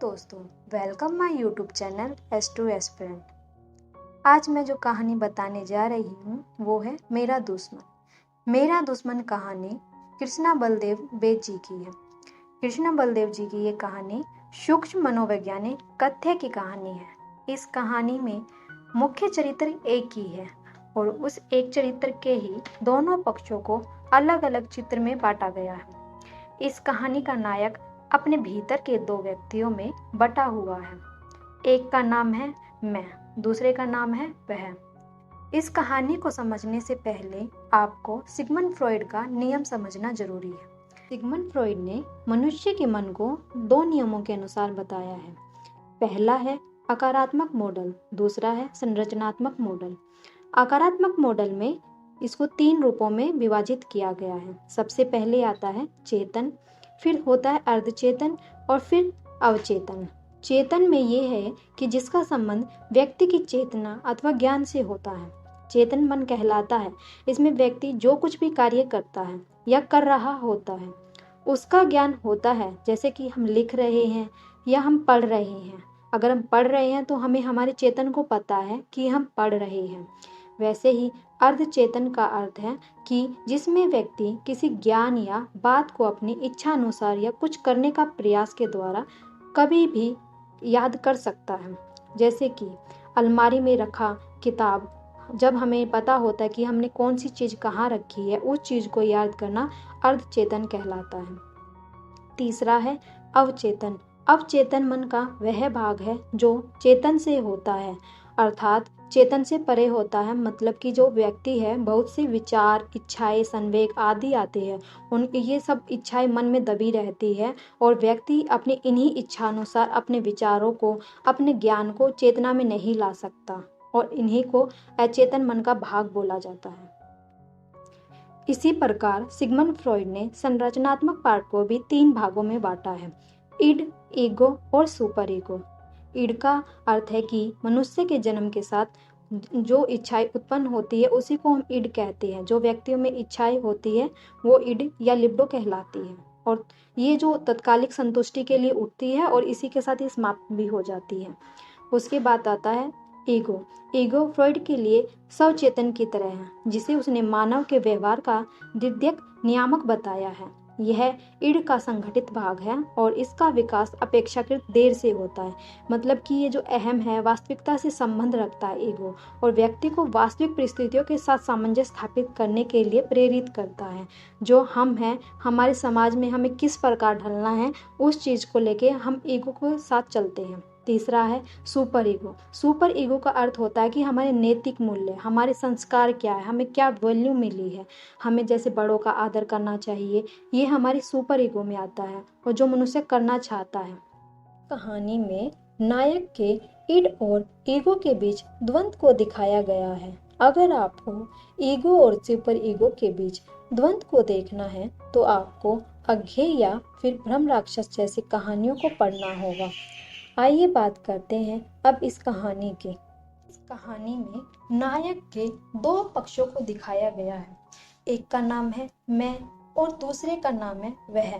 दोस्तों, welcome my YouTube channel S2 aspirant. आज मैं जो कहानी बताने जा रही हूँ वो है मेरा दुश्मन। मेरा दुश्मन कहानी कृष्णा बलदेव बेज जी की है। कृष्णा बलदेव जी की ये कहानी सूक्ष्म मनोवैज्ञानिक कथ्य की कहानी है। इस कहानी में मुख्य चरित्र एक ही है और उस एक चरित्र के ही दोनों पक्षों को अलग अलग चित्र में बांटा गया है। इस कहानी का नायक अपने भीतर के दो व्यक्तियों में बटा हुआ है। एक का नाम है मैं, दूसरे का नाम है वह। इस कहानी को समझने से पहले आपको सिगमंड फ्रॉइड का नियम समझना जरूरी है। सिगमंड फ्रॉइड ने मनुष्य के मन को दो नियमों के अनुसार बताया है। पहला है आकारात्मक मॉडल, दूसरा है संरचनात्मक मॉडल। आकारात्मक मॉडल में इसको तीन रूपों में विभाजित किया गया है। सबसे पहले आता है चेतन, फिर होता है अर्धचेतन और फिर अवचेतन। चेतन में ये है कि जिसका संबंध व्यक्ति की चेतना अथवा ज्ञान से होता है, चेतन मन कहलाता है। इसमें व्यक्ति जो कुछ भी कार्य करता है या कर रहा होता है उसका ज्ञान होता है। जैसे कि हम लिख रहे हैं या हम पढ़ रहे हैं। अगर हम पढ़ रहे हैं तो हमें हमारे चेतन को पता है कि हम पढ़ रहे हैं। वैसे ही अर्धचेतन का अर्थ है कि जिसमें व्यक्ति किसी ज्ञान या बात को अपनी इच्छा अनुसार या कुछ करने का प्रयास के द्वारा कभी भी याद कर सकता है। जैसे कि अलमारी में रखा किताब, जब हमें पता होता है कि हमने कौन सी चीज़ कहाँ रखी है, उस चीज़ को याद करना अर्धचेतन कहलाता है। तीसरा है अवचेतन। अवचेतन मन का वह भाग है जो चेतन से होता है, अर्थात चेतन से परे होता है। मतलब कि जो व्यक्ति है, बहुत से विचार, इच्छाएं, संवेग आदि आते हैं, उनके ये सब इच्छाएं मन में दबी रहती है और व्यक्ति अपने इन्हीं इच्छा अनुसार अपने विचारों को, अपने ज्ञान को चेतना में नहीं ला सकता और इन्हीं को अचेतन मन का भाग बोला जाता है। इसी प्रकार सिगमंड फ्रॉइड ने संरचनात्मक पार्ट को भी तीन भागों में बांटा है, इड, ईगो और सुपर ईगो। इड का अर्थ है कि मनुष्य के जन्म के साथ जो इच्छाएं उत्पन्न होती है उसी को हम इड कहते हैं। जो व्यक्तियों में इच्छाएं होती है वो इड या लिबिडो कहलाती है और ये जो तत्कालिक संतुष्टि के लिए उठती है और इसी के साथ ही समाप्त भी हो जाती है। उसके बाद आता है ईगो। ईगो फ्रॉइड के लिए स्वचेतन की तरह है, जिसे उसने मानव के व्यवहार का द्वितीयक नियामक बताया है। यह इड का संगठित भाग है और इसका विकास अपेक्षाकृत देर से होता है। मतलब कि ये जो अहम है, वास्तविकता से संबंध रखता है ईगो, और व्यक्ति को वास्तविक परिस्थितियों के साथ सामंजस्य स्थापित करने के लिए प्रेरित करता है। जो हम हैं, हमारे समाज में हमें किस प्रकार ढलना है, उस चीज़ को लेके हम ईगो के साथ चलते हैं। तीसरा है सुपर ईगो। सुपर ईगो का अर्थ होता है कि हमारे नैतिक मूल्य, हमारे संस्कार क्या है, हमें क्या वैल्यू मिली है, हमें जैसे बड़ों का आदर करना चाहिए, ये हमारी सुपर ईगो में आता है और जो मनुष्य करना चाहता है। कहानी में नायक के इड और ईगो के बीच द्वंद्व को दिखाया गया है। अगर आपको ईगो और सुपर ईगो के बीच द्वंद्व को देखना है तो आपको अज्ञेय या फिर ब्रह्म राक्षस जैसी कहानियों को पढ़ना होगा। आइए बात करते हैं अब इस कहानी की। इस कहानी में नायक के दो पक्षों को दिखाया गया है। एक का नाम है मैं और दूसरे का नाम है वह।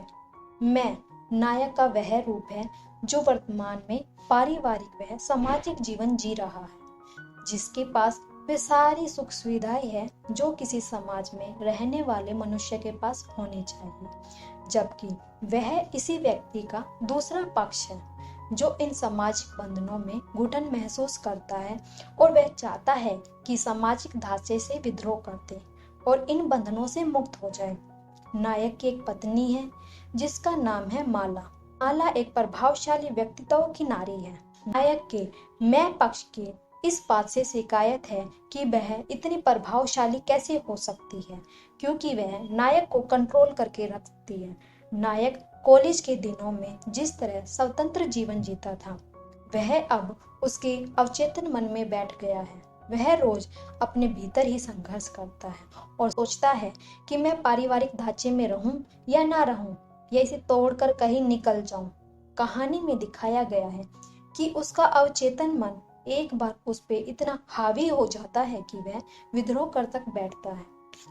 मैं नायक का वह रूप है जो वर्तमान में पारिवारिक व सामाजिक जीवन जी रहा है, जिसके पास वे सारी सुख सुविधाएं हैं जो किसी समाज में रहने वाले मनुष्य के पास होनी चाहिए। जबकि वह इसी व्यक्ति का दूसरा पक्ष है जो इन सामाजिक बंधनों में घुटन महसूस करता है और वह चाहता है कि सामाजिक ढांचे से विद्रोह कर दे और इन बंधनों से मुक्त हो जाए। नायक की एक पत्नी है जिसका नाम है माला। माला एक प्रभावशाली व्यक्तित्व की नारी है। नायक के मैं पक्ष की इस बात से शिकायत है कि वह इतनी प्रभावशाली कैसे हो सकती है, क्योंकि वह नायक को कंट्रोल करके रखती है। नायक कॉलेज के दिनों में जिस तरह स्वतंत्र जीवन जीता था, वह अब उसके अवचेतन मन में बैठ गया है। वह रोज अपने भीतर ही संघर्ष करता है और सोचता है कि मैं पारिवारिक ढांचे में रहूं या ना रहूं, या इसे तोड़कर कहीं निकल जाऊं। कहानी में दिखाया गया है कि उसका अवचेतन मन एक बार उस पे इतना हावी हो जाता है कि वह विद्रोह कर तक बैठता है।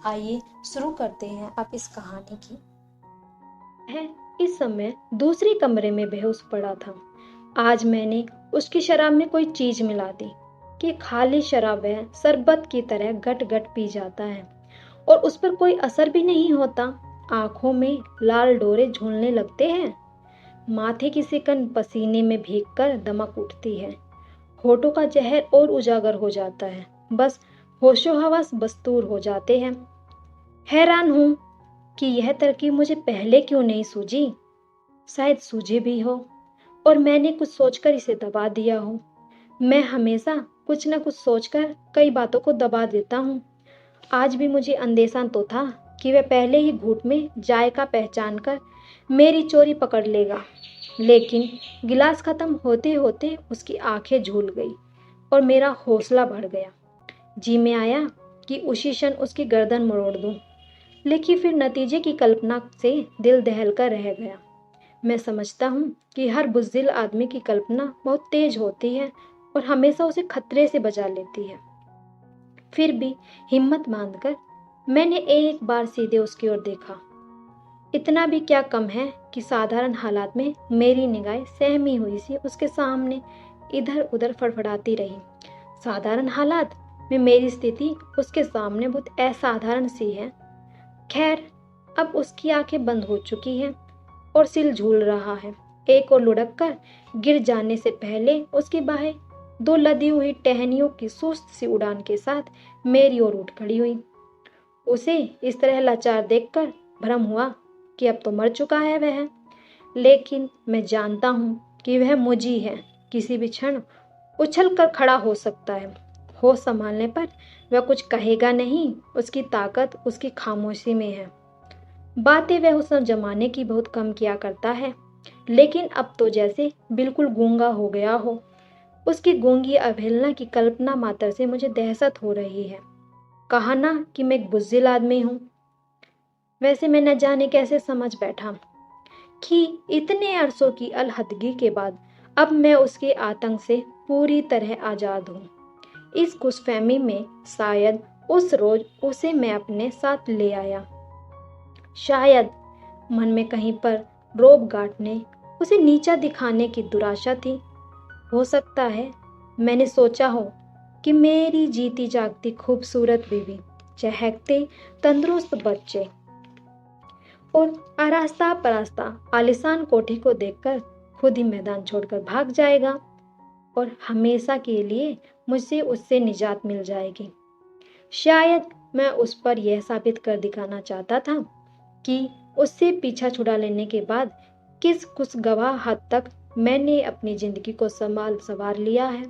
आइए शुरू करते हैं अब इस कहानी की। इस समय दूसरे कमरे में बेहोश पड़ा था। आज मैंने उसकी शराब में कोई चीज मिला दी कि खाली शराब वह शरबत की तरह गट गट पी जाता है और उस पर कोई असर भी नहीं होता। आंखों में लाल डोरे झूलने लगते हैं, माथे की सिकन पसीने में भीगकर दमक उठती है, होठों का जहर और उजागर हो जाता है, बस होशो हवस बस्तूर हो जाते हैं। हैरान हूं कि यह तरकीब मुझे पहले क्यों नहीं सूझी। शायद सूझी भी हो और मैंने कुछ सोचकर इसे दबा दिया हो। मैं हमेशा कुछ न कुछ सोचकर कई बातों को दबा देता हूँ। आज भी मुझे अंदेशा तो था कि वह पहले ही घूंट में जायका पहचान कर मेरी चोरी पकड़ लेगा, लेकिन गिलास खत्म होते होते उसकी आंखें झूल गई और मेरा हौसला बढ़ गया। जी में आया कि उसी क्षण उसकी गर्दन मरोड़ दूं, लेकिन फिर नतीजे की कल्पना से दिल दहल कर रह गया। मैं समझता हूँ कि हर बुज़दिल आदमी की कल्पना बहुत तेज होती है और हमेशा उसे खतरे से बचा लेती है। फिर भी हिम्मत बांधकर मैंने एक बार सीधे उसकी ओर देखा। इतना भी क्या कम है कि साधारण हालात में मेरी निगाहें सहमी हुई सी उसके सामने इधर उधर फड़फड़ाती रही। साधारण हालात में मेरी स्थिति उसके सामने बहुत असाधारण सी है। खैर, अब उसकी आंखें बंद हो चुकी हैं और सिर झूल रहा है। एक और लुढ़क कर गिर जाने से पहले उसकी बाहें दो लदी हुई टहनियों की सुस्त सी उड़ान के साथ मेरी ओर उठ खड़ी हुई। उसे इस तरह लाचार देखकर भ्रम हुआ कि अब तो मर चुका है वह, लेकिन मैं जानता हूँ कि वह मुझी है। किसी भी क्षण उछल कर खड़ा हो सकता है। होश संभालने पर वह कुछ कहेगा नहीं, उसकी ताकत उसकी खामोशी में है। बातें वह उस जमाने की बहुत कम किया करता है, लेकिन अब तो जैसे बिल्कुल गूंगा हो गया हो। उसकी गूंगी अवहेलना की कल्पना मात्र से मुझे दहशत हो रही है। कहा ना कि मैं एक बुज़दिल आदमी हूँ। वैसे मैं न जाने कैसे समझ बैठा कि इतने अरसों की अलहदगी के बाद अब मैं उसके आतंक से पूरी तरह आज़ाद हूँ। इस खुशफहमी में शायद उस रोज उसे मैं अपने साथ ले आया। शायद मन में कहीं पर रोब गांठने, उसे नीचा दिखाने की दुराशा थी। हो सकता है मैंने सोचा हो कि मेरी जीती जागती खूबसूरत बीवी, चहकते तंदुरुस्त बच्चे और आरास्ता परास्ता आलिशान कोठी को देखकर खुद ही मैदान छोड़कर भाग जाएगा और हमेशा के लिए मुझसे उससे निजात मिल जाएगी। शायद मैं उस पर यह साबित कर दिखाना चाहता था कि उससे पीछा छुड़ा लेने के बाद किस खुशगवार हद तक मैंने अपनी जिंदगी को संवार लिया है।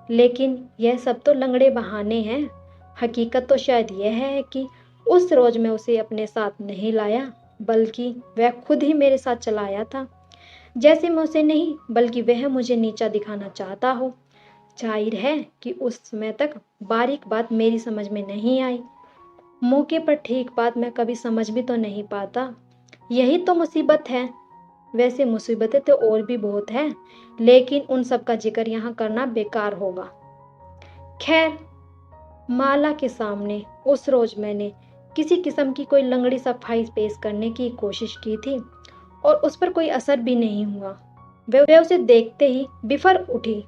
लेकिन यह सब तो लंगड़े बहाने हैं। हकीकत तो शायद यह है कि उस रोज मैं उसे अपने साथ नहीं लाया, बल्कि वह खुद ही मेरे साथ चला आया था। जैसे मैं उसे नहीं, बल्कि वह मुझे नीचा दिखाना चाहता हो। जाहिर है कि उस समय तक बारीक बात मेरी समझ में नहीं आई। मौके पर ठीक बात मैं कभी समझ भी तो नहीं पाता। यही तो मुसीबत है। वैसे मुसीबतें तो और भी बहुत हैं, लेकिन उन सब का जिक्र यहाँ करना बेकार होगा। खैर, माला के सामने उस रोज मैंने किसी किस्म की कोई लंगड़ी सफाई पेश करने की कोशिश की थी और उस पर कोई असर भी नहीं हुआ। वह उसे देखते ही बिफर उठी।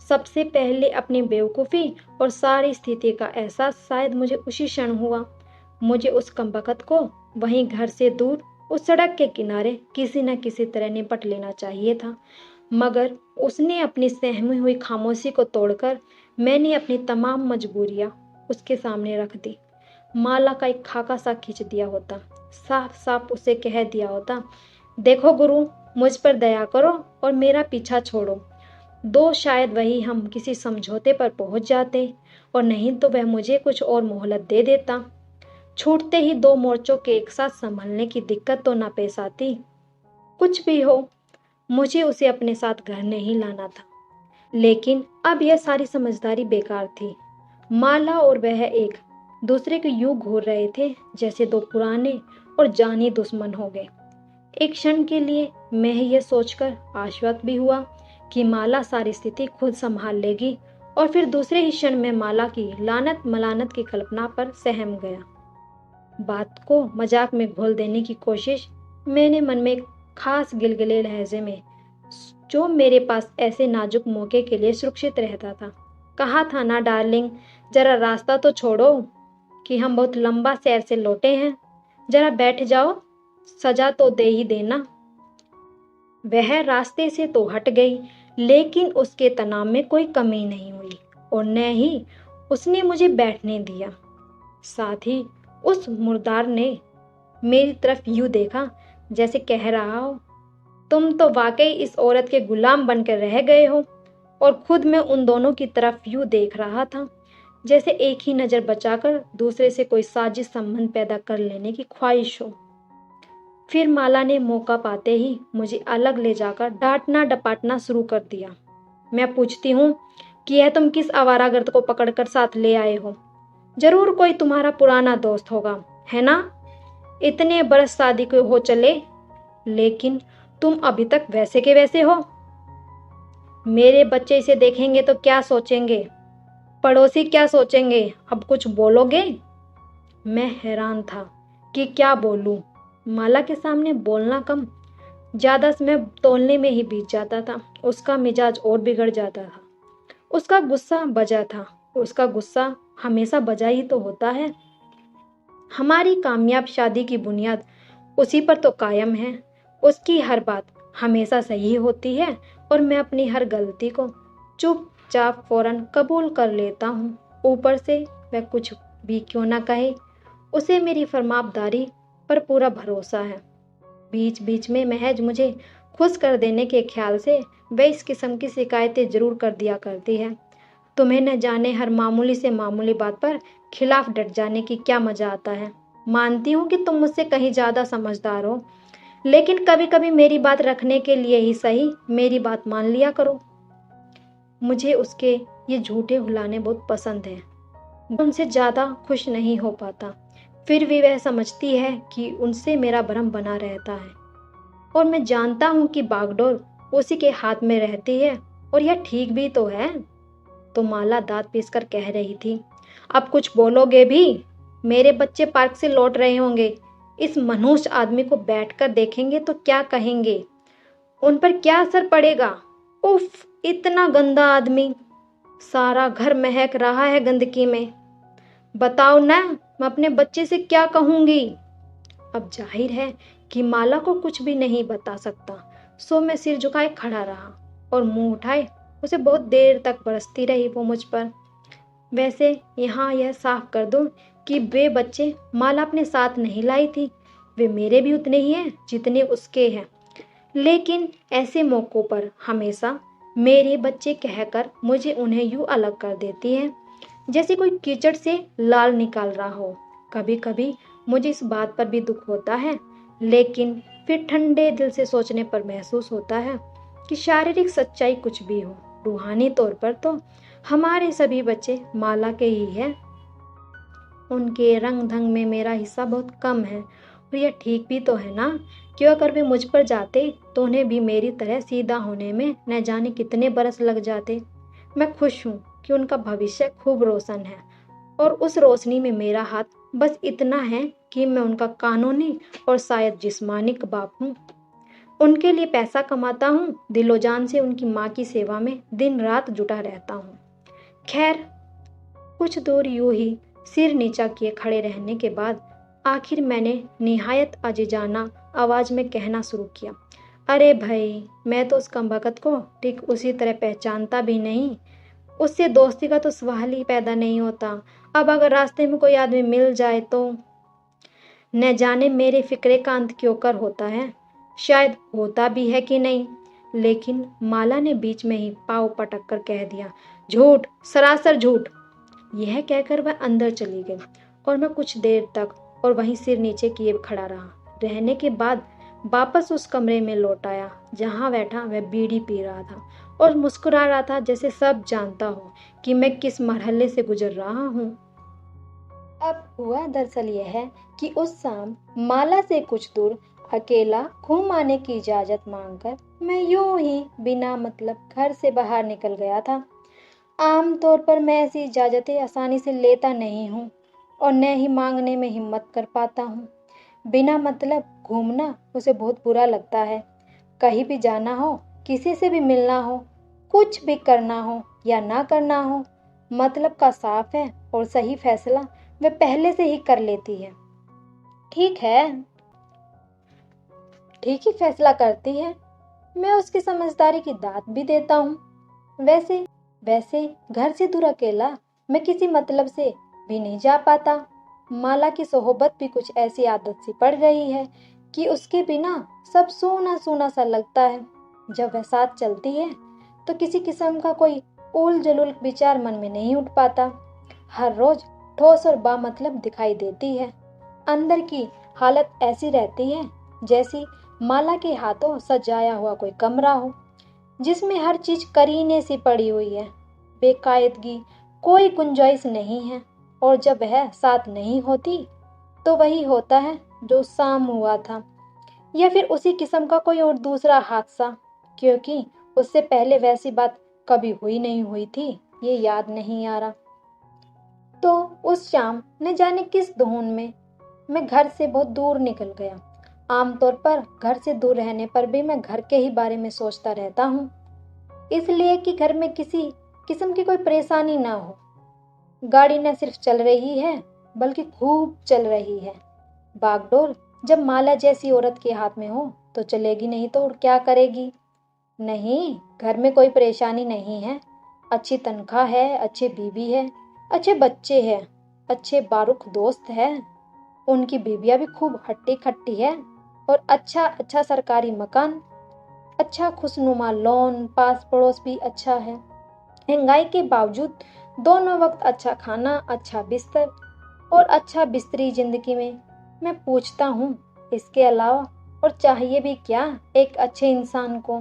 सबसे पहले अपनी बेवकूफ़ी और सारी स्थिति का एहसास शायद मुझे उसी क्षण हुआ। मुझे उस कमबख्त को वहीं घर से दूर उस सड़क के किनारे किसी न किसी तरह निपट लेना चाहिए था, मगर उसने अपनी सहमी हुई खामोशी को तोड़कर मैंने अपनी तमाम मजबूरियां उसके सामने रख दी। माला का एक खाका सा खींच दिया होता, साफ साफ उसे कह दिया होता, देखो गुरु, मुझ पर दया करो और मेरा पीछा छोड़ो। दो शायद वही हम किसी समझौते पर पहुंच जाते, और नहीं तो वह मुझे कुछ और मोहलत दे देता। छूटते ही दो मोर्चों के एक साथ संभलने की दिक्कत तो ना पेश आती। कुछ भी हो, मुझे उसे अपने साथ घर नहीं लाना था। लेकिन अब यह सारी समझदारी बेकार थी। माला और वह एक दूसरे को यूं घूर रहे थे जैसे दो पुराने और जानी दुश्मन हो गए। एक क्षण के लिए मैं यह सोचकर आश्वस्त भी हुआ कि माला सारी स्थिति खुद संभाल लेगी, और फिर दूसरे ही क्षण में माला की लानत मलानत की कल्पना पर सहम गया। बात को मजाक में घोल देने की कोशिश मैंने मन में एक खास गिलगिले लहजे में जो मेरे पास ऐसे नाजुक मौके के लिए सुरक्षित रहता था। कहा था ना डार्लिंग, जरा रास्ता तो छोड़ो कि हम बहुत लंबा सैर से लौटे हैं, जरा बैठ जाओ, सजा तो दे ही देना। वह रास्ते से तो हट गई, लेकिन उसके तनाव में कोई कमी नहीं हुई और न ही उसने मुझे बैठने दिया। साथ ही उस मुर्दार ने मेरी तरफ यूं देखा जैसे कह रहा हो, तुम तो वाकई इस औरत के गुलाम बनकर रह गए हो। और खुद मैं उन दोनों की तरफ यूं देख रहा था जैसे एक ही नज़र बचाकर दूसरे से कोई साजिश संबंध पैदा कर लेने की ख्वाहिश हो। फिर माला ने मौका पाते ही मुझे अलग ले जाकर डांटना डपाटना शुरू कर दिया। मैं पूछती हूँ कि यह तुम किस आवारागर्द को पकड़कर साथ ले आए हो? जरूर कोई तुम्हारा पुराना दोस्त होगा, है ना? इतने बरस शादी को हो चले, लेकिन तुम अभी तक वैसे के वैसे हो। मेरे बच्चे इसे देखेंगे तो क्या सोचेंगे? पड़ोसी क्या सोचेंगे? अब कुछ बोलोगे? मैं हैरान था कि क्या बोलूं। माला के सामने बोलना कम, ज्यादा समय तोलने में ही बीत जाता था। उसका मिजाज और बिगड़ जाता था। उसका गुस्सा बजा था। उसका गुस्सा हमेशा बजा ही तो होता है। हमारी कामयाब शादी की बुनियाद उसी पर तो कायम है। उसकी हर बात हमेशा सही होती है और मैं अपनी हर गलती को चुपचाप फौरन कबूल कर लेता हूँ। ऊपर से वह कुछ भी क्यों ना कहे, उसे मेरी फरमाबरदारी पर पूरा भरोसा है। बीच बीच में महज मुझे खुश कर देने के ख्याल से वह इस किस्म की शिकायतें जरूर कर दिया करती है। तुम्हें न जाने हर मामूली से मामूली बात पर खिलाफ डट जाने की क्या मजा आता है। मानती हूँ कि तुम मुझसे कहीं ज्यादा समझदार हो, लेकिन कभी कभी मेरी बात रखने के लिए ही सही मेरी बात मान लिया करो। मुझे उसके ये झूठे हुलाने बहुत पसंद है। उनसे ज्यादा खुश नहीं हो पाता, फिर भी वह समझती है कि उनसे मेरा भ्रम बना रहता है और मैं जानता हूँ कि बागडोर उसी के हाथ में रहती है और यह ठीक भी तो है। तो माला दांत पीसकर कह रही थी, अब कुछ बोलोगे भी? मेरे बच्चे पार्क से लौट रहे होंगे, इस मनहूस आदमी को बैठकर देखेंगे तो क्या कहेंगे? उन पर क्या असर पड़ेगा? उफ, इतना गंदा आदमी, सारा घर महक रहा है गंदगी में। बताओ ना, मैं अपने बच्चे से क्या कहूंगी? अब जाहिर है कि माला को कुछ भी नहीं बता सकता, सो मैं सिर झुकाए खड़ा रहा और मुंह उठाए उसे बहुत देर तक बरसती रही वो मुझ पर। वैसे यहाँ यह साफ कर दूं कि वे बच्चे माला अपने साथ नहीं लाई थी, वे मेरे भी उतने ही हैं जितने उसके हैं। लेकिन ऐसे मौक़ों पर हमेशा मेरे बच्चे कहकर मुझे उन्हें यूं अलग कर देती है जैसे कोई कीचड़ से लाल निकाल रहा हो। कभी कभी मुझे इस बात पर भी दुख होता है, लेकिन फिर ठंडे दिल से सोचने पर महसूस होता है कि शारीरिक सच्चाई कुछ भी हो, रूहानी तौर पर तो हमारे सभी बच्चे माला के ही हैं। उनके रंग ढंग में मेरा हिस्सा बहुत कम है और यह ठीक भी तो है ना, क्यों अगर वे मुझ पर जाते तो उन्हें भी मेरी तरह सीधा होने में न जाने कितने बरस लग जाते। मैं खुश हूँ कि उनका भविष्य खूब रोशन है और उस रोशनी में मेरा हाथ बस इतना है कि मैं उनका कानूनी और शायद जिस्मानी बाप हूँ। उनके लिए पैसा कमाता हूँ, दिलो जान से उनकी माँ की सेवा में दिन रात जुटा रहता हूँ। खैर, कुछ दूर यूं ही सिर नीचा किए खड़े रहने के बाद आखिर मैंने निहायत अजीजाना आवाज में कहना शुरू किया, अरे भाई, मैं तो उस कमबख्त को ठीक उसी तरह पहचानता भी नहीं। उससे दोस्ती का तो सवाल ही पैदा नहीं होता। अब अगर रास्ते में कोई आदमी मिल जाए तो न जाने मेरे फिक्रे का अंत क्यों कर होता है, शायद होता भी है कि नहीं। लेकिन माला ने बीच में ही पाँव पटक कर कह दिया, झूठ, सरासर झूठ। यह कहकर वह अंदर चली गई और मैं कुछ देर तक और वहीं सिर नीचे किए खड़ा रहने के बाद वापस उस कमरे में लौट आया जहां बैठा वह बीड़ी पी रहा था और मुस्कुरा रहा था जैसे सब जानता हो कि मैं किस मरहले से गुजर रहा हूँ। अब हुआ दरअसल यह है कि उस शाम माला से कुछ दूर अकेला घूम आने की इजाजत मांगकर मैं यूं ही बिना मतलब घर से बाहर निकल गया था। आम तौर पर मैं ऐसी इजाज़तें आसानी से लेता नहीं हूँ और न ही मांगने में हिम्मत कर पाता हूँ। बिना मतलब घूमना उसे बहुत बुरा लगता है। कहीं भी जाना हो किसी से भी मिलना हो, कुछ भी करना हो या ना करना हो, मतलब का साफ है और सही फैसला वह पहले से ही कर लेती है। ठीक है, ठीक ही फैसला करती है। मैं उसकी समझदारी की दाद भी देता हूँ। वैसे वैसे घर से दूर अकेला मैं किसी मतलब से भी नहीं जा पाता। माला की सोहबत भी कुछ ऐसी आदत सी पड़ गई है कि उसके बिना सब सूना सूना सा लगता है। जब वह साथ चलती है तो किसी किस्म का कोई उल जलुल विचार मन में नहीं उठ पाता। हर रोज ठोस और बामतलब दिखाई देती है। अंदर की हालत ऐसी रहती है जैसी माला के हाथों सजाया हुआ कोई कमरा हो, जिसमें हर चीज करीने सी पड़ी हुई है। बेकायदगी कोई गुंजाइश नहीं है। और जब वह साथ नहीं होती तो वही होता है जो शाम हुआ था, या फिर उसी किस्म का कोई और दूसरा हादसा, क्योंकि उससे पहले वैसी बात कभी हुई नहीं हुई थी ये याद नहीं आ रहा। तो उस शाम न जाने किस धुन में मैं घर से बहुत दूर निकल गया। आमतौर पर घर से दूर रहने पर भी मैं घर के ही बारे में सोचता रहता हूँ, इसलिए कि घर में किसी किस्म की कोई परेशानी ना हो। गाड़ी न सिर्फ चल रही है बल्कि खूब चल रही है। बागडोर जब माला जैसी औरत के हाथ में हो तो चलेगी, नहीं तो और क्या करेगी। नहीं, घर में कोई परेशानी नहीं है। अच्छी तनख्वाह है, अच्छी बीवी है, अच्छे बच्चे हैं, अच्छे बारूक दोस्त हैं। उनकी बीवियां भी खूब हट्टी खट्टी है। और अच्छा अच्छा सरकारी मकान, अच्छा खुशनुमा लोन, पास पड़ोस भी अच्छा है। महंगाई के बावजूद दोनों वक्त अच्छा खाना, अच्छा बिस्तर और अच्छा बिस्तरी जिंदगी में। मैं पूछता हूँ इसके अलावा और चाहिए भी क्या एक अच्छे इंसान को।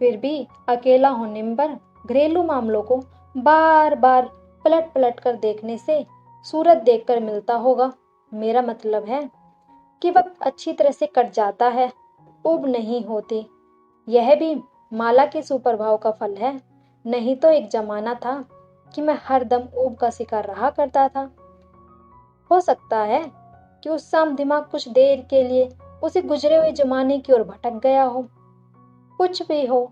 फिर भी अकेला होने पर घरेलू मामलों को बार बार पलट पलट कर देखने से सूरत देखकर मिलता होगा। मेरा मतलब है कि वक्त अच्छी तरह से कट जाता है, ऊब नहीं होती। यह भी माला के सुप्रभाव का फल है। नहीं तो एक जमाना था कि मैं हर दम ऊब का शिकार रहा करता था। हो सकता है कि उस शाम दिमाग कुछ देर के लिए उसे गुजरे हुए जमाने की ओर भटक गया हो। कुछ भी हो,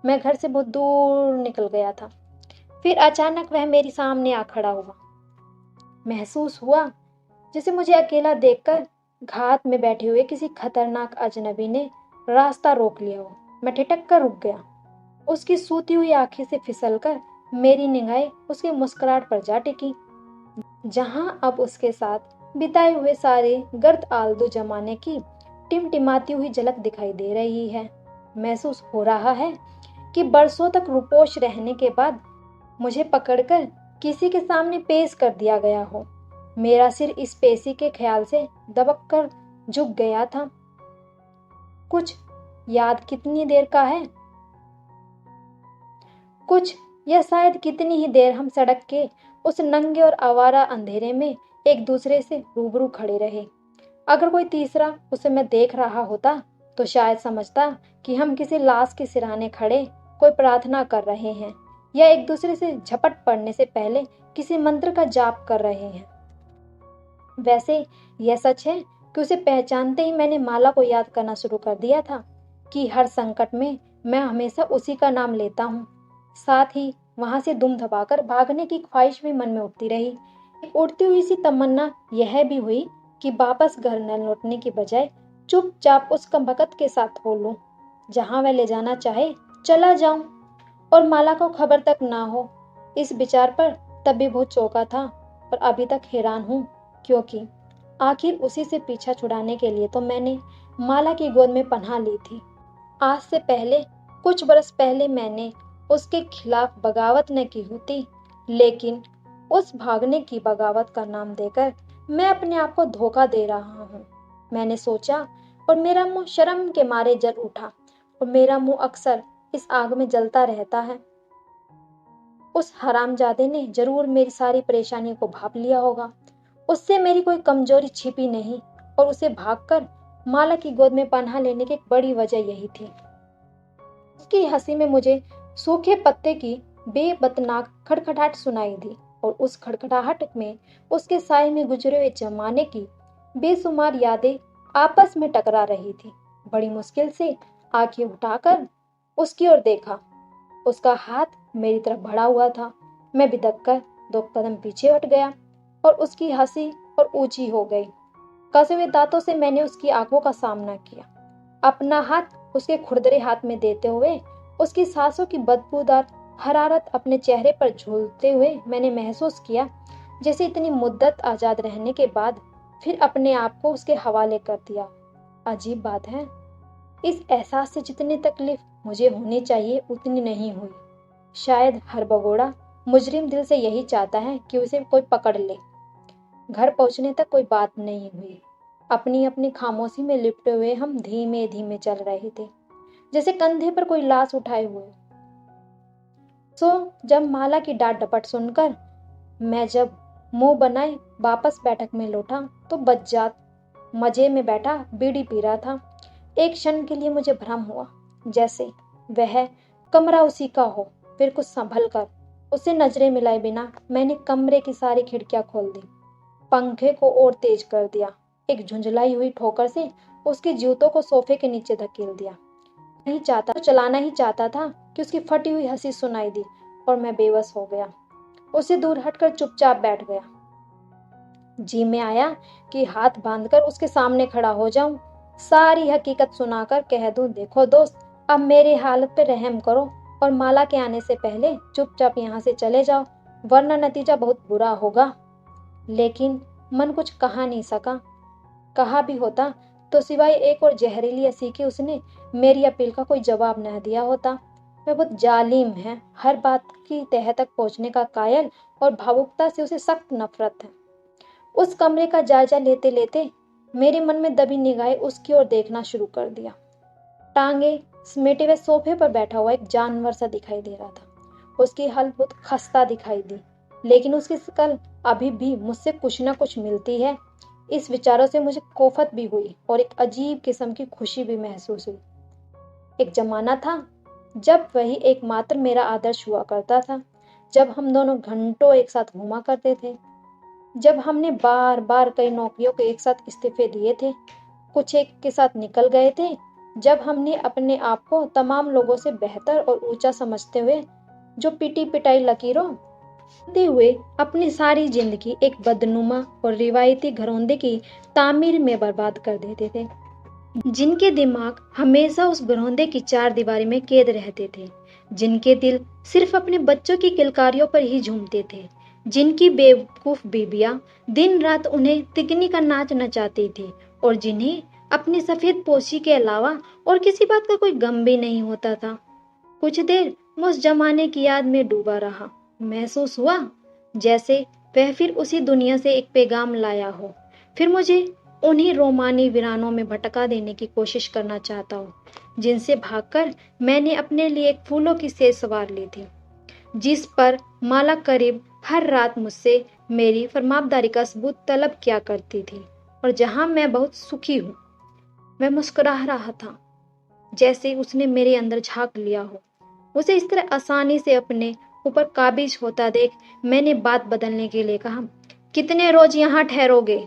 मैं घर से बहुत दूर निकल गया था। फिर अचानक वह मेरे सामने आ खड़ा हुआ। महसूस हुआ जैसे मुझे अकेला देखकर घात में बैठे हुए किसी खतरनाक अजनबी ने रास्ता रोक लिया हो। मैं ठिठक कर रुक गया। उसकी सूती हुई आंखें से फिसलकर मेरी निगाहें उसकी मुस्कुराहट पर जा टिकी, जहां अब उसके साथ बिताए हुए सारे गर्द आलदू जमाने की टिमटिमाती हुई झलक दिखाई दे रही है। महसूस हो रहा है कि बरसों तक रुपोश रहने के बाद मुझे पकड़कर किसी के सामने पेश कर दिया गया हो। मेरा सिर इस पेशी के ख्याल से दबक कर झुक गया था। कुछ याद कितनी देर का है, कुछ या शायद कितनी ही देर हम सड़क के उस नंगे और आवारा अंधेरे में एक दूसरे से रूबरू खड़े रहे। अगर कोई तीसरा उसे मैं देख रहा होता तो शायद समझता कि हम किसी लाश के सिरहाने खड़े कोई प्रार्थना कर रहे हैं या एक दूसरे से झपट पड़ने से पहले किसी मंत्र का जाप कर रहे हैं। वैसे यह सच है कि उसे पहचानते ही मैंने माला को याद करना शुरू कर दिया था कि हर संकट में मैं हमेशा उसी का नाम लेता हूँ। साथ ही वहां से दुम दबाकर भागने की ख्वाहिश भी मन में उठती रही। उड़ती हुई सी तमन्ना यह भी हुई कि वापस घर न लौटने की बजाय चुपचाप उस कमबख्त के साथ हो लूं, जहां वह ले जाना चाहे चला जाऊं और माला को खबर तक ना हो। इस विचार पर तब भी बहुत चौंका था और अभी तक हैरान हूं, क्योंकि आखिर उसी से पीछा छुड़ाने के लिए तो मैंने माला की गोद में पनाह ली थी। आज से पहले कुछ बरस पहले मैंने उसके खिलाफ बगावत न की होती, लेकिन उस भागने की बगावत का नाम देकर मैं अपने आप को धोखा दे रहा हूँ। मैंने सोचा और मेरा मुंह शर्म के मारे जल उठा, और मेरा मुंह अक्सर इस आग में जलता रहता है। उस हरामजादे ने जरूर मेरी सारी परेशानियों को भांप लिया होगा। उससे मेरी कोई कमजोरी छिपी नहीं और उसे भागकर माला की गोद में पनाह लेने की एक बड़ी वजह यही थी। उसकी हंसी में मुझे सूखे पत्ते की बेबतनाक खड़खड़ाहट सुनाई दी और उस खड़खड़ाहट में उसके साए में गुजरे हुए जमाने की बेशुमार यादें आपस में टकरा रही थी। बड़ी मुश्किल से आंखें उठाकर उसकी ओर देखा। उसका हाथ मेरी तरफ बढ़ा हुआ था। मैं बिदक कर 2 कदम पीछे हट गया और उसकी हंसी और ऊंची हो गई। कसे हुए दांतों से मैंने उसकी आंखों का सामना किया। अपना हाथ उसके खुरदरे हाथ में देते हुए उसकी सांसों की बदबूदार हरारत अपने चेहरे पर झूलते हुए मैंने महसूस किया जैसे इतनी मुद्दत आजाद रहने के बाद फिर अपने आप को उसके हवाले कर दिया। अजीब बात है, इस एहसास से जितनी तकलीफ मुझे होनी चाहिए उतनी नहीं हुई। शायद हर भगोड़ा मुजरिम दिल से यही चाहता है कि उसे कोई पकड़ ले। घर पहुंचने तक कोई बात नहीं हुई। अपनी अपनी खामोशी में लिपटे हुए हम धीमे धीमे चल रहे थे, जैसे कंधे पर कोई लाश उठाए हुए। जब माला की डांट डपट सुनकर मैं जब मुंह बनाए वापस बैठक में लौटा तो बज्जात मजे में बैठा बीड़ी पी रहा था। एक क्षण के लिए मुझे भ्रम हुआ जैसे वह कमरा उसी का हो। फिर कुछ संभल कर उससे नजरें मिलाए बिना मैंने कमरे की सारी खिड़कियां खोल दी, पंखे को और तेज कर दिया, एक झुंझलाई हुई ठोकर से उसके जूतों को सोफे के नीचे धकेल दिया। नहीं चाहता तो चलाना ही चाहता था कि उसकी फटी हुई हंसी सुनाई दी और मैं बेबस हो गया। उससे दूर हटकर चुपचाप बैठ गया। जी में आया कि हाथ बांधकर उसके सामने खड़ा हो जाऊं, सारी हकीकत सुनाकर कह दूं, देखो दोस्त, अब मेरी हालत पे रहम करो और माला के आने से पहले चुपचाप यहाँ से चले जाओ, वरना नतीजा बहुत बुरा होगा। लेकिन मन कुछ कहा नहीं सका। कहा भी होता तो सिवाय एक और जहरीली हंसी के उसने मेरी अपील का कोई जवाब न दिया होता। वह बहुत जालिम है, हर बात की तह तक पहुंचने का कायल और भावुकता से उसे सख्त नफरत है। उस कमरे का जायजा लेते लेते मेरे मन में दबी निगाहें उसकी ओर देखना शुरू कर दिया। टांगे समेटे हुए सोफे पर बैठा हुआ एक जानवर सा दिखाई दे रहा था। उसकी हालत बहुत खस्ता दिखाई दी, लेकिन उसकी शकल अभी भी मुझसे कुछ न कुछ मिलती है। इस विचारों से मुझे कोफत भी हुई और एक अजीब किस्म की खुशी भी महसूस हुई। एक जमाना था जब वही एकमात्र मेरा आदर्श हुआ करता था, जब हम दोनों घंटों एक साथ घूमा करते थे, जब हमने बार बार कई नौकरियों के एक साथ इस्तीफे दिए थे, कुछ एक के साथ निकल गए थे, जब हमने अपने आप को तमाम लोगों से बेहतर और ऊंचा समझते हुए जो पिटी पिटाई लकीरों हुए अपनी सारी जिंदगी एक बदनुमा और रिवायती घरौंदे की तामीर में बर्बाद कर देते थे, जिनके दिमाग हमेशा उस घरौंदे की 4 दीवारी में कैद रहते थे, जिनके दिल सिर्फ अपने बच्चों की किलकारियों पर ही झूमते थे, जिनकी बेवकूफ बीबियां दिन रात उन्हें तिगनी का नाच नचाती थी और जिन्हें अपनी सफेद पोशी के अलावा और किसी बात का कोई गम भी नहीं होता था। कुछ देर मैं उस जमाने की याद में डूबा रहा। महसूस हुआ जैसे वह फिर उसी दुनिया से एक पैगाम लाया हो, फिर मुझे उन्हीं रोमानी वीरानों में भटका देने की कोशिश करना चाहता हूँ, जिनसे भागकर मैंने अपने लिए एक फूलों की सेज सवार ली थी, जिस पर माला करीब हर रात मुझसे मेरी फरमाबदारी का सबूत तलब किया करती थी और जहां मैं बहुत सुखी हूँ। मैं मुस्कुरा रहा था जैसे उसने मेरे अंदर झांक लिया हो। उसे इस तरह आसानी से अपने ऊपर काबिज होता देख मैंने बात बदलने के लिए कहा, कितने रोज यहाँ ठहरोगे?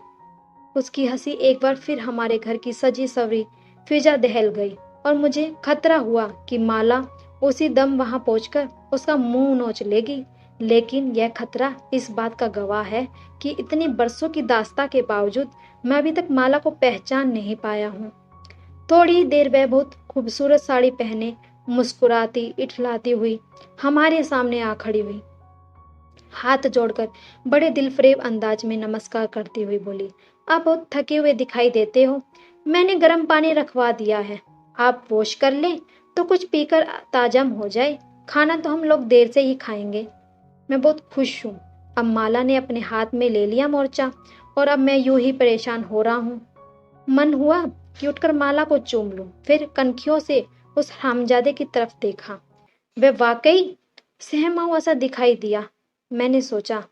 उसकी हंसी एक बार फिर हमारे घर की सजी सवरी फिजा दहल गई और मुझे खतरा हुआ कि माला उसी दम वहां पहुंचकर उसका मुंह नोच लेगी। लेकिन यह खतरा इस बात का गवाह है कि इतनी बरसों की दास्ता के बावजूद मैं अभी तक माला को पहचान नहीं पाया हूँ। थोड़ी देर वह बहुत खूबसूरत साड़ी पहने मुस्कुराती इठलाती हुई हमारे सामने आ खड़ी हुई, हाथ जोड़कर बड़े दिलफरेब अंदाज में नमस्कार करती हुई बोली, आप बहुत थके हुए दिखाई देते हो, मैंने गर्म पानी रखवा दिया है, आप वॉश कर लें तो कुछ पीकर ताजम हो जाए, खाना तो हम लोग देर से ही खाएंगे। मैं बहुत खुश हूँ, अब माला ने अपने हाथ में ले लिया मोर्चा और अब मैं यूं ही परेशान हो रहा हूँ। मन हुआ कि उठकर माला को चूम लूं, फिर कनखियों से उस हरामजादे की तरफ देखा। वह वाकई सहमा हुआ सा दिखाई दिया। मैंने सोचा,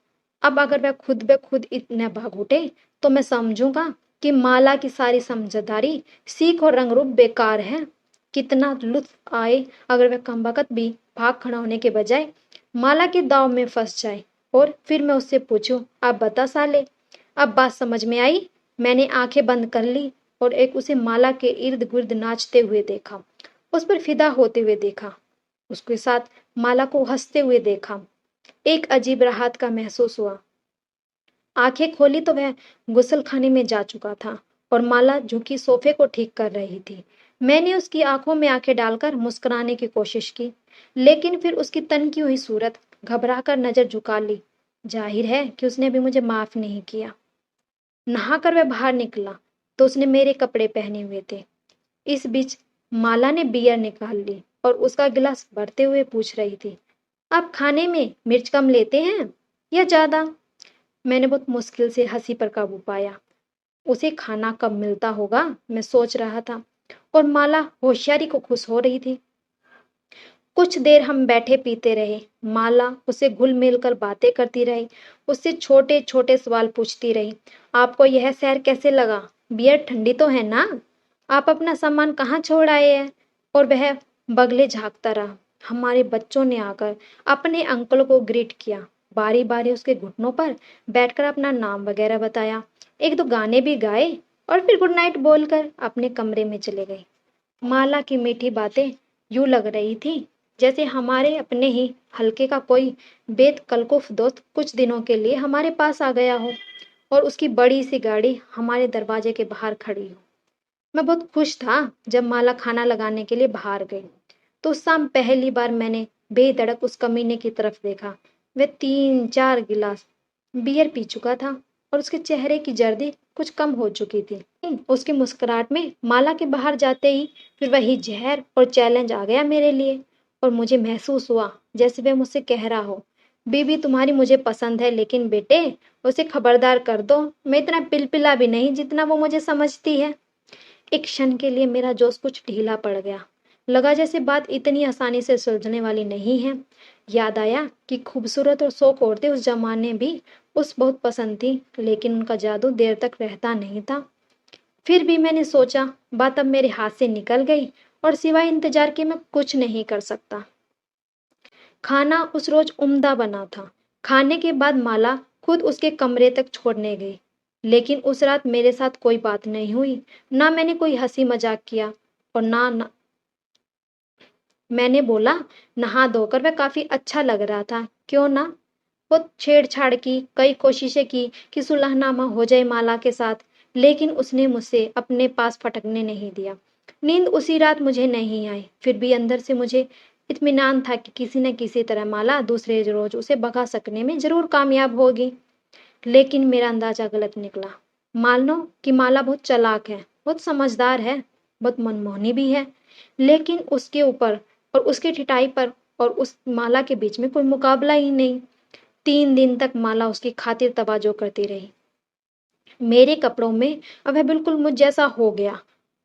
अब अगर वह खुद ब खुद इतना भाग उठे तो मैं समझूंगा कि माला की सारी समझदारी, सीख और रंग रूप बेकार है। कितना लुत्फ आए अगर वह कमबख्त भी भाग खड़ा होने के बजाय माला के दाव में फंस जाए और फिर मैं उससे पूछूं, आप बता साले, अब बात समझ में आई? मैंने आंखें बंद कर ली और एक उसे माला के इर्द गिर्द नाचते हुए देखा। उस पर फिदा होते हुए देखा, उसके साथ माला को हंसते हुए देखा। एक अजीब राहत का महसूस हुआ। आंखें खोली तो वह गुसल खाने में जा चुका था और माला झुकी सोफे को ठीक कर रही थी। मैंने उसकी आंखों में आंखें डालकर मुस्कुराने की कोशिश की, लेकिन फिर उसकी तनकी हुई सूरत घबराकर नजर झुका ली। जाहिर है कि उसने भी मुझे माफ नहीं किया। नहाकर वह बाहर निकला तो उसने मेरे कपड़े पहने हुए थे। इस बीच माला ने बियर निकाल ली और उसका गिलास भरते हुए पूछ रही थी, आप खाने में मिर्च कम लेते हैं या ज्यादा? मैंने बहुत मुश्किल से हंसी पर काबू पाया। उसे खाना कब मिलता होगा, मैं सोच रहा था, और माला होशियारी को खुश हो रही थी। कुछ देर हम बैठे पीते रहे। माला उसे घुल मिल कर बातें करती रही, उससे छोटे छोटे सवाल पूछती रही। आपको यह सैर कैसे लगा? बियर ठंडी तो है ना? आप अपना सामान कहाँ छोड़ आए हैं? और वह बगले झांकता रहा। हमारे बच्चों ने आकर अपने अंकल को ग्रीट किया, बारी बारी उसके घुटनों पर बैठकर अपना नाम वगैरह बताया, एक दो गाने भी गाए और फिर गुड नाइट बोलकर अपने कमरे में चले गए। माला की मीठी बातें यूं लग रही थी जैसे हमारे अपने ही हल्के का कोई बेतकल्लुफ़ दोस्त कुछ दिनों के लिए हमारे पास आ गया हो और उसकी बड़ी सी गाड़ी हमारे दरवाजे के बाहर खड़ी हो। मैं बहुत खुश था जब माला खाना लगाने के लिए बाहर गई। तो उस शाम पहली बार मैंने बेधड़क उस कमीने की तरफ देखा। वह 3-4 गिलास बियर पी चुका था और उसके चेहरे की जर्दी कुछ कम हो चुकी थी। उसकी मुस्कुराहट में माला के बाहर जाते ही फिर वही जहर और चैलेंज आ गया मेरे लिए, और मुझे महसूस हुआ जैसे वह मुझसे कह रहा हो, बीबी तुम्हारी मुझे पसंद है, लेकिन बेटे उसे खबरदार कर दो, मैं इतना पिलपिला भी नहीं जितना वो मुझे समझती है। एक क्षण के लिए मेरा जोश कुछ ढीला पड़ गया। लगा जैसे बात इतनी आसानी से सुलझने वाली नहीं है। याद आया कि खूबसूरत और शौक औरतें उस जमाने भी उस बहुत पसंद थी, लेकिन उनका जादू देर तक रहता नहीं था। फिर भी मैंने सोचा बात अब मेरे हाथ से निकल गई और सिवाय इंतजार के मैं कुछ नहीं कर सकता। खाना उस रोज उम्दा बना था। खाने के बाद माला खुद उसके कमरे तक छोड़ने गई, लेकिन उस रात मेरे साथ कोई बात नहीं हुई। ना मैंने कोई हंसी मजाक किया और ना मैंने बोला, नहा धोकर वह काफी अच्छा लग रहा था, क्यों ना? बहुत छेड़छाड़ की, कई कोशिशें की कि सुलहनामा हो जाए माला के साथ, लेकिन उसने मुझसे अपने पास फटकने नहीं दिया। नींद उसी रात मुझे नहीं आई, फिर भी अंदर से मुझे इत्मीनान था कि किसी न किसी तरह माला दूसरे रोज उसे भगा सकने में जरूर कामयाब होगी। लेकिन मेरा अंदाजा गलत निकला। मान लो कि माला बहुत चालाक है, बहुत समझदार है, बहुत मनमोहनी भी है, लेकिन उसके ऊपर और उसकी ठिठाई पर और उस माला के बीच में कोई मुकाबला ही नहीं। 3 दिन तक माला उसकी खातिर तवाजो करती रही। मेरे कपड़ों में अब वह बिल्कुल मुझ जैसा हो गया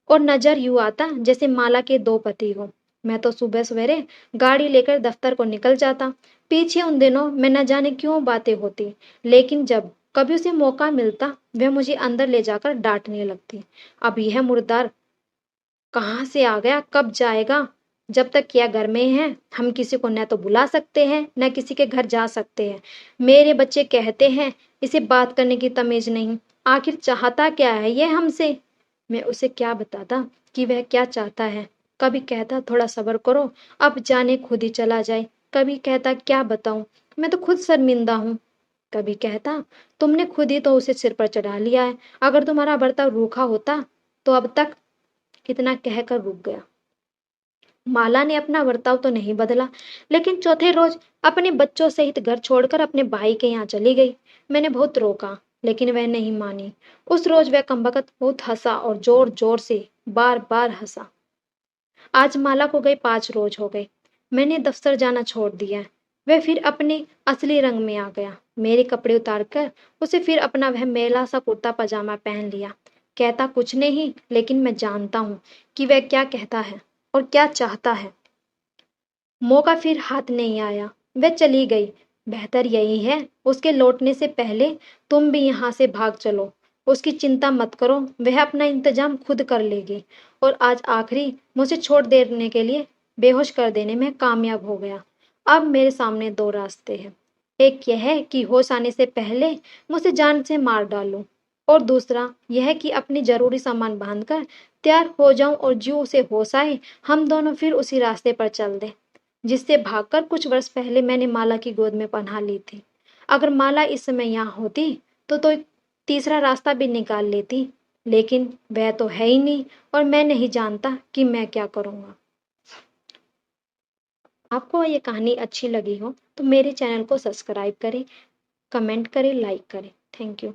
और नजर यूं आता जैसे माला के दो पति हो। मैं तो सुबह सवेरे गाड़ी लेकर दफ्तर को निकल जाता। पीछे उन दिनों मैं न जाने क्यों बातें होती, लेकिन जब कभी उसे मौका मिलता वह मुझे अंदर ले जाकर डांटने लगती। अब यह मुर्दार कहाँ से आ गया, कब जाएगा? जब तक किया घर में है, हम किसी को न तो बुला सकते हैं न किसी के घर जा सकते हैं। मेरे बच्चे कहते हैं इसे बात करने की तमीज नहीं। आखिर चाहता क्या है ये हमसे? मैं उसे क्या बताता कि वह क्या चाहता है? कभी कहता थोड़ा सब्र करो, अब जाने खुद ही चला जाए। कभी कहता क्या बताऊं, मैं तो खुद शर्मिंदा हूँ। कभी कहता तुमने खुद ही तो उसे सिर पर चढ़ा लिया है, अगर तुम्हारा बर्ताव रूखा होता तो अब तक। इतना कहकर रुक गया। माला ने अपना बर्ताव तो नहीं बदला, लेकिन चौथे रोज अपने बच्चों सहित घर छोड़कर अपने भाई के यहाँ चली गई। मैंने बहुत रोका, लेकिन वह नहीं मानी। उस रोज वह कमबख्त बहुत हंसा और जोर जोर से बार बार हंसा। आज माला को गए 5 रोज हो गए। मैंने दफ्तर जाना छोड़ दिया। वह फिर अपने असली रंग में आ गया। मेरे कपड़े उतार कर उसे फिर अपना वह मैला सा कुर्ता पजामा पहन लिया। कहता कुछ नहीं, लेकिन मैं जानता हूँ कि वह क्या कहता है और क्या चाहता है। मौका फिर हाथ नहीं आया, वह चली गई। बेहतर यही है उसके लौटने से पहले तुम भी यहाँ से भाग चलो। उसकी चिंता मत करो, वह अपना इंतजाम खुद कर लेगी। और आज आखिरी मुझे छोड़ देने के लिए बेहोश कर देने में कामयाब हो गया। अब मेरे सामने 2 रास्ते हैं। एक यह है कि होश आने से पहले मुझे जान से मार डालो, और दूसरा यह कि अपनी जरूरी सामान बांधकर तैयार हो जाऊं और ज्यों उसे होश आए हम दोनों फिर उसी रास्ते पर चल दें जिससे भागकर कुछ वर्ष पहले मैंने माला की गोद में पनाह ली थी। अगर माला इस समय यहाँ होती तो एक तीसरा रास्ता भी निकाल लेती, लेकिन वह तो है ही नहीं और मैं नहीं जानता कि मैं क्या करूँगा। आपको ये कहानी अच्छी लगी हो तो मेरे चैनल को सब्सक्राइब करें, कमेंट करें, लाइक करें। Thank you.